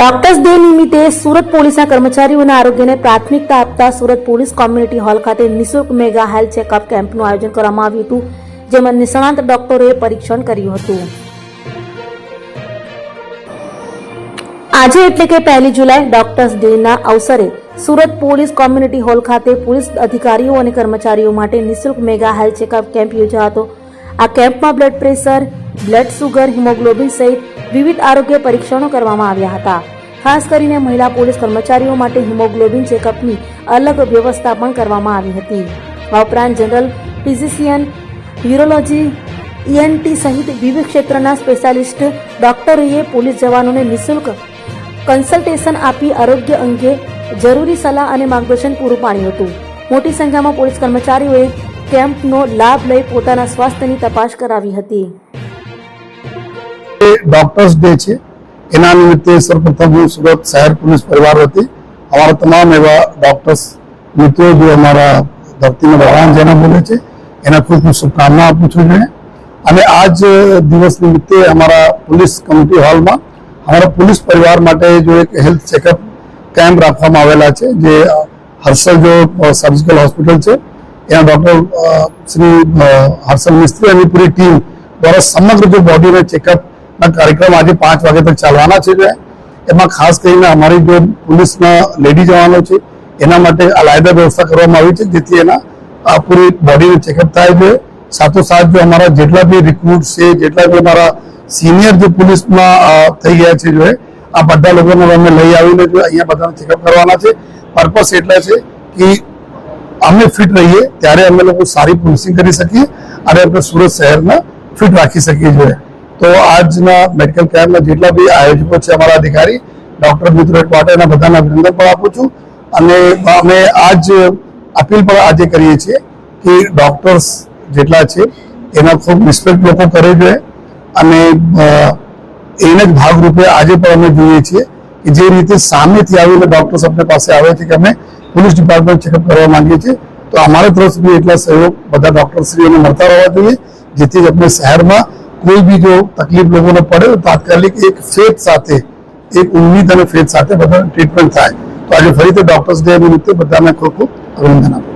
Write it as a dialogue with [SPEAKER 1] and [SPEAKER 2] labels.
[SPEAKER 1] Doctors day નિમિત્તે સુરત પોલીસના કર્મચારીઓના આરોગ્યને પ્રાથમિકતા આપતા સુરત પોલીસ કોમ્યુનિટી હોલ ખાતે નિઃશુલ્ક મેગા હેલ્થ ચેકઅપ કેમ્પનું આયોજન કરવામાં આવ્યું હતું, જેમાં નિષ્ણાત ડોક્ટરોએ પરીક્ષણ કર્યું હતું. આજે એટલે કે 1 જુલાઈ ડોક્ટર્સ ડેના અવસરે સુરત પોલીસ કોમ્યુનિટી હોલ ખાતે પોલીસ અધિકારીઓ અને કર્મચારીઓ માટે નિઃશુલ્ક મેગા હેલ્થ ચેકઅપ કેમ્પ યોજાયો હતો. આ કેમ્પમાં blood pressure, blood sugar, haemoglobin સહિત વિવિધ આરોગ્ય પરીક્ષણો કરવામાં આવ્યા હતા. ખાસ કરીને મહિલા પોલીસ કર્મચારીઓ માટે હિમોગ્લોબિન ચેકઅપની અલગ વ્યવસ્થા પણ કરવામાં આવી હતી. આ ઉપરાંત જનરલ ફિઝિશિયન, યુરોલોજી, ENT સહિત વિવિધ ક્ષેત્રના સ્પેશિયાલિસ્ટ ડોક્ટરોએ પોલીસ જવાનોને નિઃશુલ્ક કન્સલ્ટેશન આપી આરોગ્ય અંગે જરૂરી સલાહ અને માર્ગદર્શન પૂરું પાડ્યું હતું. મોટી સંખ્યામાં પોલીસ કર્મચારીઓએ કેમ્પનો લાભ લઈ પોતાના સ્વાસ્થ્યની તપાસ કરાવી હતી.
[SPEAKER 2] डॉक्टर्स डे है एना निमित्ते सर्वप्रथम हूँ सूरत शहर पुलिस परिवार वती हमारा तमाम एवं डॉक्टर्स मित्रों जो हमारा धरती में भगवान जेना बोले छे एना खूब खूब शुभकामना आपू छूं छे. અને આજ દિવસ નિમિત્તે અમારા પોલીસ કમ્યુનિટી હોલમાં અમારા પોલીસ પરિવાર માટે જો એક હેલ્થ ચેકઅપ કેમ્પ રાખવામાં આવેલા છે, જે હર્ષલ જો સર્જિકલ હોસ્પિટલ છે એના ડોક્ટર શ્રી હર્ષલ મિસ્ત્રી અને પૂરી ટીમ દ્વારા સમગ્ર જો બોડીને ચેકઅપ કાર્યક્રમ આજે 5 વાગે તક ચાલવાના છે. એમાં ખાસ કરીને અમારી જો પોલીસના લેડી જવાનો છે એના માટે અલાયદા વ્યવસ્થા કરવામાં આવી છે, જેથી એના પૂરી બોડીને ચેકઅપ થાય છે. સાથોસાથ જો અમારા જેટલા બી રિક્રુટ છે, જેટલા બી અમારા સિનિયર જે પોલીસમાં થઈ ગયા છે, જો આ બધા લોકોને અમે લઈ આવીને જો અહીંયા બધાને ચેકઅપ કરવાના છે. પર્પસ એટલા છે કે અમે ફિટ રહીએ ત્યારે અમે લોકો સારી પોલીસિંગ કરી શકીએ અને આપણે સુરત શહેરને ફિટ રાખી શકીએ છીએ. તો આજના મેડિકલ કેમ્પના જેટલા બી આયોજકો છે, અમારા અધિકારી ડોક્ટર મિત્રો માટે એના બધાને અભિનંદન પણ આપું છું. અને અમે આજ અપીલ પણ આજે કરીએ છીએ કે ડોક્ટર્સ જેટલા છે એના ખૂબ રિસ્પેક્ટ લોકો કરે છે. અને એને જ ભાગરૂપે આજે પણ અમે જોઈએ છીએ કે જે રીતે સામેથી આવીને ડોક્ટર્સ આપણી પાસે આવે છે કે અમે પોલીસ ડિપાર્ટમેન્ટ ચેકઅપ કરવા માંગીએ છીએ, તો અમારા તરફથી એટલા સહયોગ બધા ડોક્ટરશ્રીઓને મળતા રહેવા જોઈએ, જેથી આપણે શહેરમાં કોઈ બી જો તકલીફ લોકોને પડે તો તાત્કાલિક એક ફેથ સાથે, એક ઉમ્મીદ અને ફેથ સાથે બધા ટ્રીટમેન્ટ થાય. તો આજે ફરીથી ડોક્ટર્સ ડે નિમિત્તે બધાને ખૂબ ખૂબ અભિનંદન આપું.